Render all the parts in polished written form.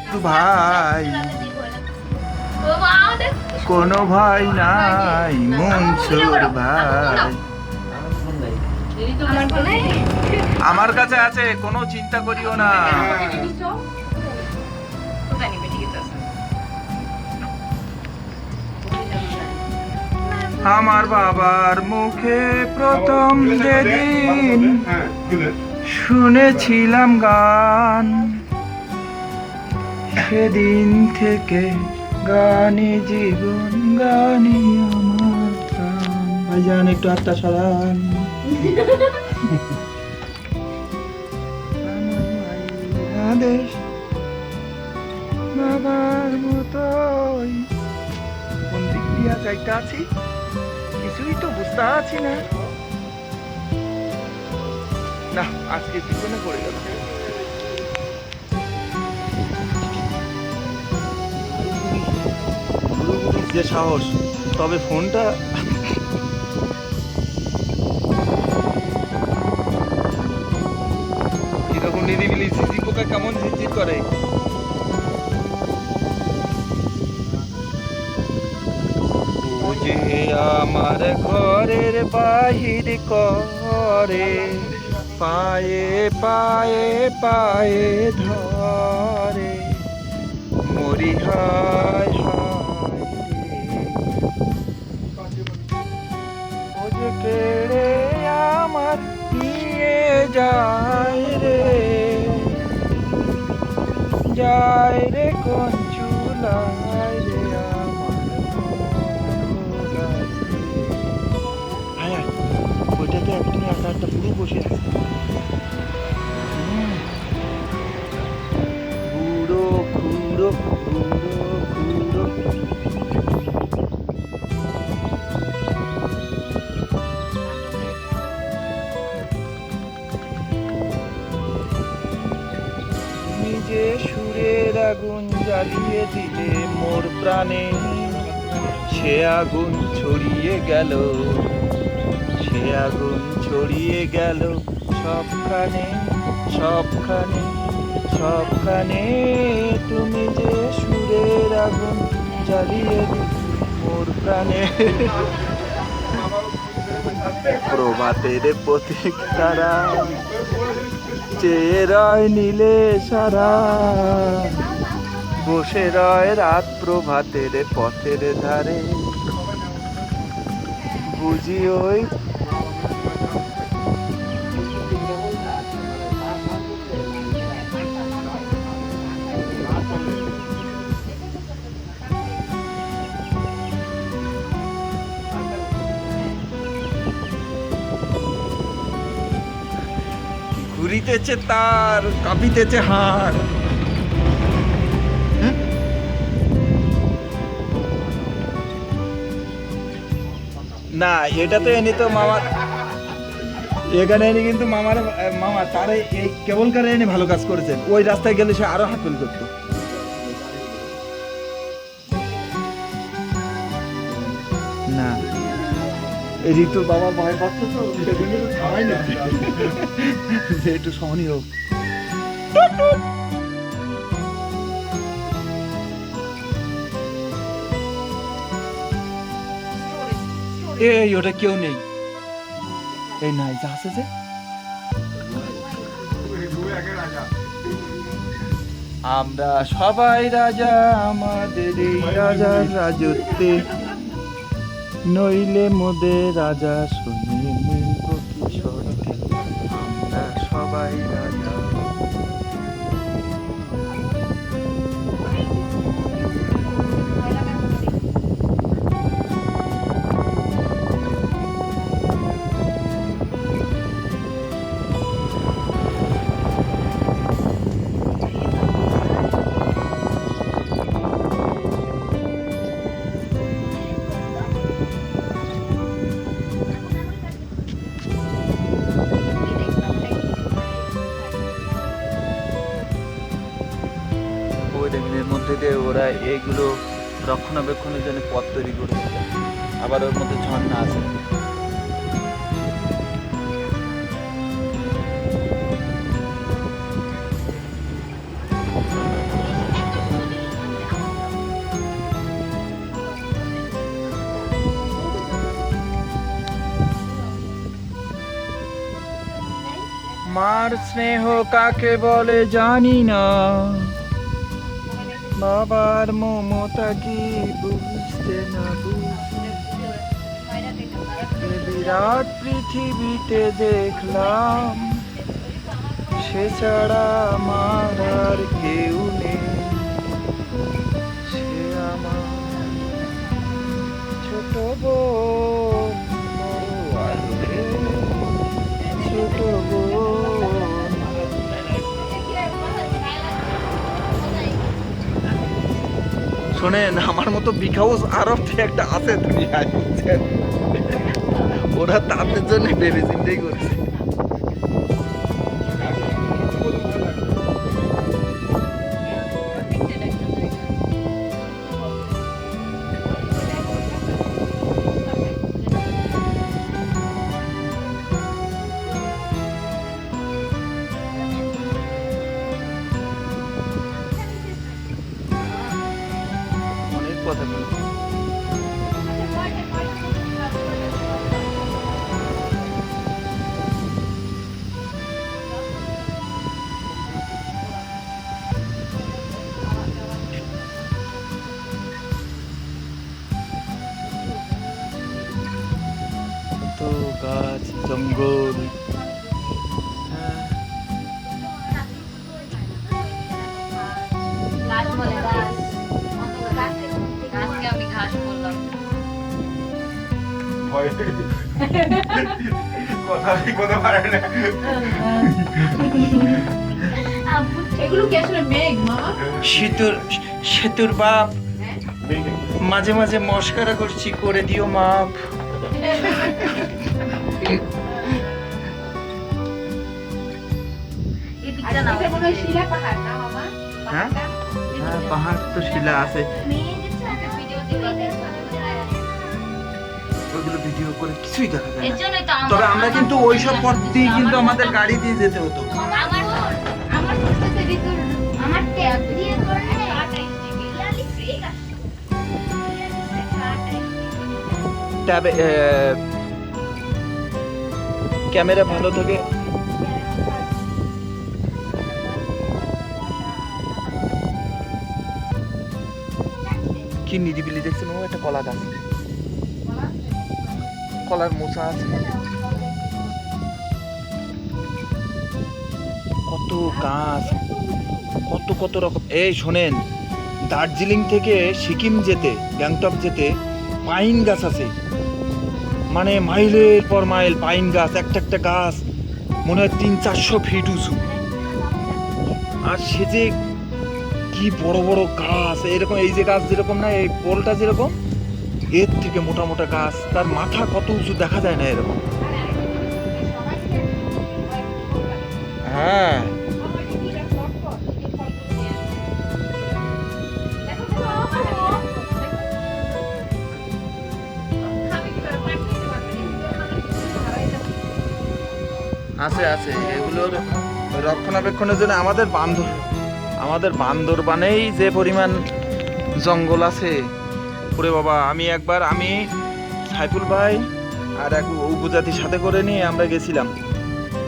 একটু ভাই, কোনো ভাই নাই মনসুর ভাই। আমার কাছে আছে, কোনো চিন্তা করিও না। আমার বাবার মুখে প্রথম যেদিন শুনেছিলাম গান, সেদিন থেকে গানে জীবন, গানে আমার প্রাণ। ভাইজান একটু আত্মা সরান। দেশ বাবার মতোই, কোন দিক দিয়া যাইতে আছি কিছুই তো বুঝতে আছি না। না, আজকে পিছনে পড়ে গেল। যে সাহস, তবে ফোনটা কিরকম নিরিবিলি, সিসি পোকা কেমন ঝিরঝির করে। ও যে আমার ঘরের বাহির করে, পায়ে পায়ে পায়ে ধরে, মরি হায় হায় ও যে কেড়ে আমার নিয়ে যায় রে, যায় রে কোন চুলায় রে আমার ওইটাতে একদিন একটা পুরো বসে আছে। খুঁড়ো খুঁড়ো খুঁড়ো খুঁড়ো। তুমি যে সুরের আগুন জ্বালিয়ে দিলে মোর প্রাণে, সে আগুন ছড়িয়ে গেল, সে আগুন ছড়িয়ে গেল সবখানে সবখানে সবখানে। তুমি যে সুরের আগুন জ্বালিয়ে দিলে মোর প্রাণে। প্রভাতের প্রতীক তারা চেয়ে রয় নীলে সারা, বসে রয় রাত প্রভাতের পথের ধারে, বুঝি ওই ঘুরিতেছে তার, কাঁপিতেছে হাড়। না, এটা তো এনে তো মামার, এখানে এনে কিন্তু মামার মামা তার এই কেবলকার এনে ভালো কাজ করেছেন। ওই রাস্তায় গেলে সে আরো হাতল করতো। না, ঋতুর বাবা ভয় পাচ্ছে তো, খাওয়াই না যে একটু সহনীয় হোক। এই ওটা কেউ নেই, এই নাই যা আছে যে। আমরা সবাই রাজা আমাদের এই রাজার রাজত্বে, নইলে মোদের রাজা শুনিয়ে মিলব কি সত্যি। আমরা সবাই রাজা। এর মধ্যে দিয়ে ওরা এইগুলো রক্ষণাবেক্ষণের জন্য পথ তৈরি করেছে, আবার ওর মধ্যে ঝর্ণা আছে। মার স্নেহ কাকে বলে জানি না, বাবার মমতা কি বুঝতে না বুঝতে, এ বিরাট পৃথিবীতে দেখলাম সে ছাড়া আমার আর কেউ নেই, সে আমার ছোট বোন, ছোট বোন। শোনেন, আমার মতো বিকাউস আরো একটা আছে দুনিয়ায়, বুঝছেন? ওরা তাদের জন্য ভেবে চিন্তাই করছে। অনেক কথা বলছে। কত গাছ জঙ্গল, আমি ঘাস বললাম। এগুলো কি আসলে মেঘ মা? সেতুর বাপ মাঝে মাঝে মস্কারা করছি, করে দিও মাপ। হ্যাঁ হ্যাঁ, পাহাড় তো শিলা আছে, ওইগুলো ভিডিও করে কিছুই দেখা যায় না। তবে আমরা কিন্তু ওইসব পথ দিয়ে কিন্তু আমাদের গাড়ি দিয়ে যেতে হতো। ট্যাবে ক্যামেরা ভালো থাকে। কি নিরিবিলি দেখছেন? ও একটা কলা গাছ, কলার মোচা আছে, কত গাছ, কত কত রকম। এই শোনেন, দার্জিলিং থেকে সিকিম যেতে, গ্যাংটক যেতে পাইন গাছ আছে, মানে মাইলের পর মাইল পাইন গাছ, একটা একটা গাছ মনে হয় 300-400 ফিট উঁচু। আর সে যে কি বড় বড় গাছ, এরকম এই যে গাছ যেরকম না, এই পোলটা যেরকম, এর থেকে মোটা মোটা গাছ, তার মাথা কত উঁচু দেখা যায় না এরকম। হ্যাঁ, আছে আছে, এগুলোর রক্ষণাবেক্ষণের জন্য আমাদের বান্দরবানেই যে পরিমাণ জঙ্গল আছে, ওরে বাবা। আমি সাইফুল ভাই আর এক উপজাতির সাথে করে নিয়ে আমরা গেছিলাম,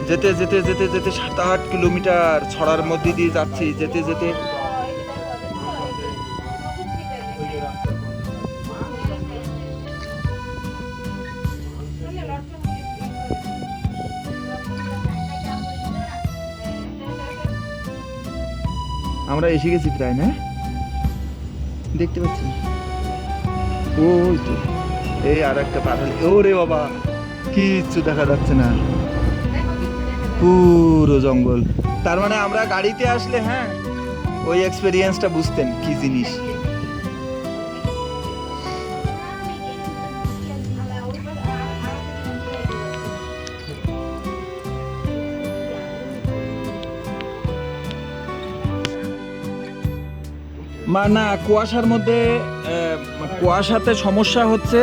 যেতে যেতে যেতে যেতে 7-8 কিলোমিটার ছড়ার মধ্যে দিয়ে যাচ্ছি, যেতে যেতে আমরা এসে গেছি প্রায়, না দেখতে পাচ্ছি। ওই তো, এই আর একটা পাঠালি, ওরে বাবা কিচ্ছু দেখা যাচ্ছে না, পুরো জঙ্গল। তার মানে আমরা গাড়িতে আসলে, হ্যাঁ, ওই এক্সপেরিয়েন্সটা বুঝতেন কি জিনিস। না, কুয়াশার মধ্যে কুয়াশাতে সমস্যা হচ্ছে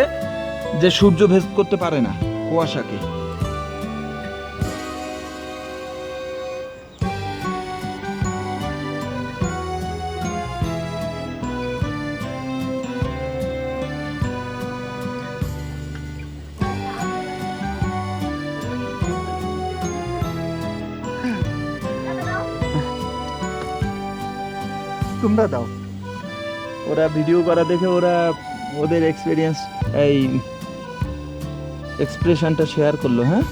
যে সূর্য ভেদ করতে পারে না কুয়াশাকে। তোমরা দাও। ওরা ভিডিও করা দেখে ওরা ওদের এক্সপিরিয়েন্স এই এক্সপ্রেশনটা শেয়ার করলো। হ্যাঁ,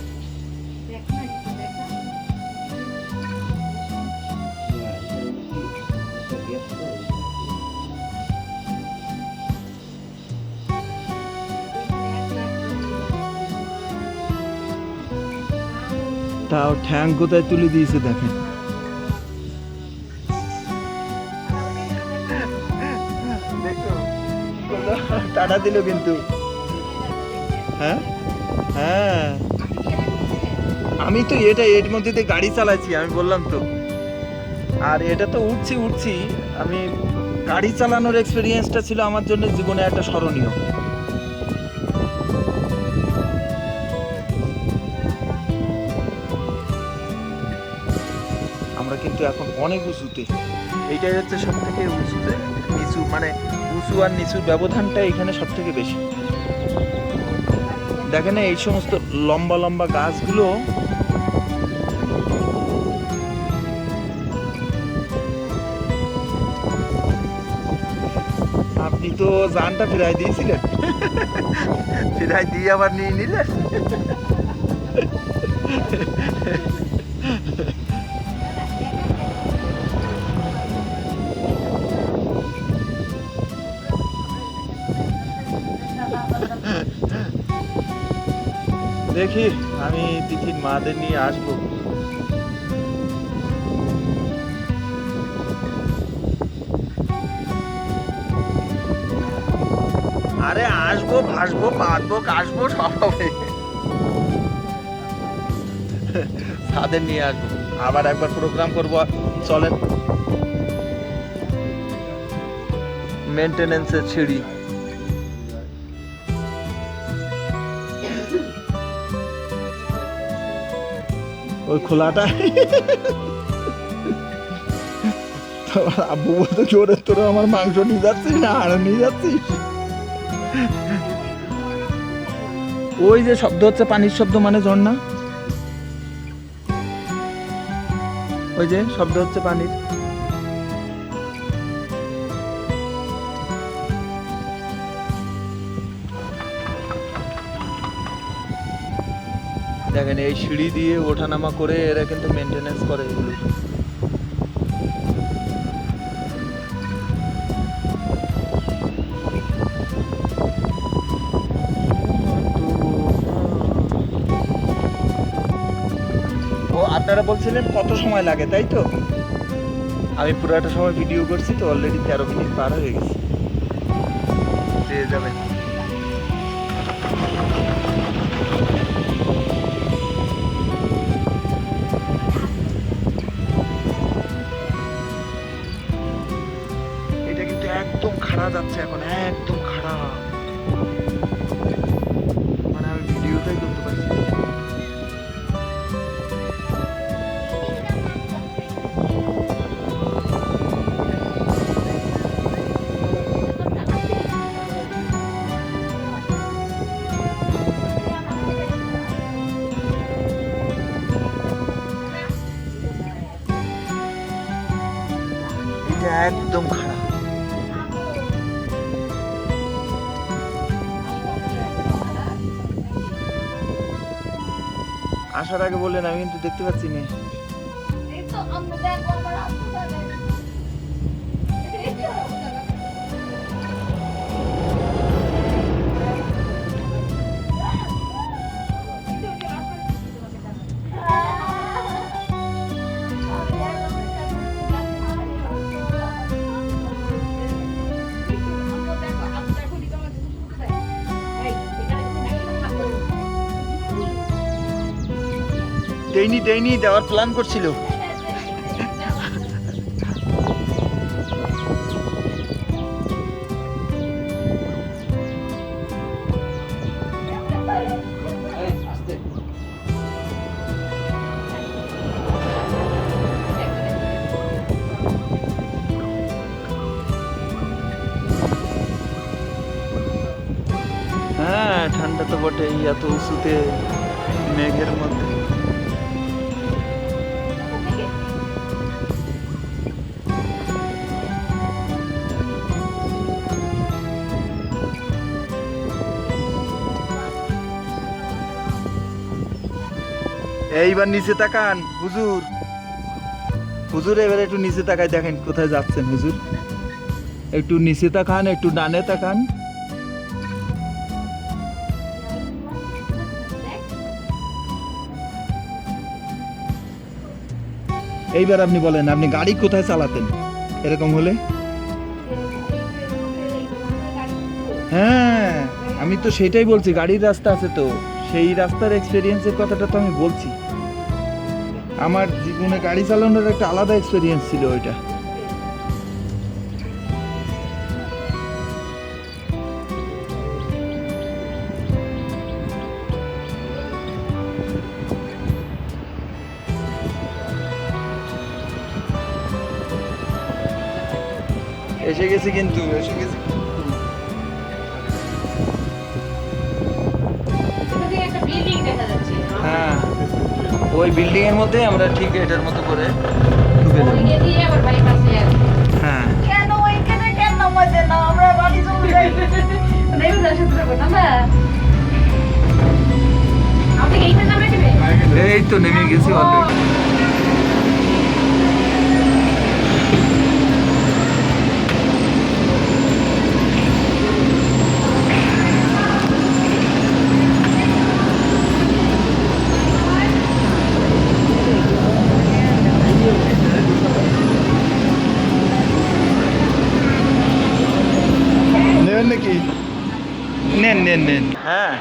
তাও ঠ্যাং কোথায় তুলে দিয়েছে দেখেন। টাটা দিল কিন্তু। হ্যাঁ হ্যাঁ, আমি তো এর মধ্যে দিয়ে গাড়ি চালাচ্ছি, আমি বললাম তো। আর এটা তো উঠছি আমি, গাড়ি চালানোর এক্সপিরিয়েন্সটা ছিল আমার জন্য জীবনে একটা স্মরণীয়। আমরা কিন্তু এখন অনেক উঁচুতে, এইটাই হচ্ছে সব থেকে উঁচুতে নিচু, মানে উঁচু আর নিচুর ব্যবধানটা এখানে সব থেকে বেশি। দেখেন এই সমস্ত লম্বা লম্বা গাছগুলো, আপনি তো জানটা ফিরাই দিয়েছিলেন, ফিরাই দিয়ে আবার নিয়ে নিলেন। দেখি আমি তিথির মাদের নিয়ে আসবো। আরে আসবো, ভাসবো, পাতবো, কাশবো, সব হবে। তাদের নিয়ে আসবো, আবার একবার প্রোগ্রাম করবো। চলেন, মেনটেনেন্সের সিঁড়ি। ওই খোলাটা তোমার আব্বু বলতো জোরে, তোরা আমার মাংস নিয়ে যাচ্ছিস না আর নিয়ে যাচ্ছিস। ওই যে শব্দ হচ্ছে পানির শব্দ, মানে ঝর্ণা, ওই যে শব্দ হচ্ছে পানির। দেখেন এই সিঁড়ি দিয়ে ওঠানামা করে এরা কিন্তু মেনটেনেন্স করে এগুলো। ও আপনারা বলছিলেন কত সময় লাগে, তাই তো? আমি পুরোটা সময় ভিডিও করছি তো, অলরেডি 13 মিনিট পার হয়ে গেছে। পেয়ে যাবেন। এটা কিন্তু একদম খাড়া যাচ্ছে এখন, একদম খাড়া, মানে আমি ভিডিওটাই করতে পারছি না। এটা একদম খাড়া। আসার আগে বললেন, আমি কিন্তু দেখতে পাচ্ছি না। দেয়নি, দেওয়ার প্ল্যান করছিল। হ্যাঁ, ঠান্ডা তো বটেই, এত উঁচুতে মেঘের মধ্যে। এইবার নিচে তাকান হুজুর। হুজুর এবার একটু নিচে তাকায় দেখেন কোথায় যাচ্ছেন হুজুর। একটু নিচে তাকান, একটু ডানে তাকান। এইবার আপনি বলেন আপনি গাড়ি কোথায় চালাতেন এরকম হলে? হ্যাঁ, আমি তো সেটাই বলছি, গাড়ির রাস্তা আছে তো, সেই রাস্তার এক্সপেরিয়েন্সের কথাটা তো আমি বলছি। আমার জীবনে গাড়ি চালানোর একটা আলাদা এক্সপেরিয়েন্স ছিল ওইটা। এসে গেছি কিন্তু, এসে গেছি। এখান থেকে একটা বিল্ডিং দেখা যাচ্ছে। হ্যাঁ, ওই বিল্ডিং এর মধ্যে আমরা ঠিক এটার মতো করে ঢুকে যাবো। ওইটা দিয়ে আবার বাইপাসে আর হ্যাঁ, কেন ওইখানে কেন নামাজে না আমরা বাড়ি চলে যাই নেই যা সূত্র করতাম না আপনি এইখানে নামে দিবে এই তো নেমে গেছি অলরেডি। নেবেন নাকি? নেন নেন নেন। হ্যাঁ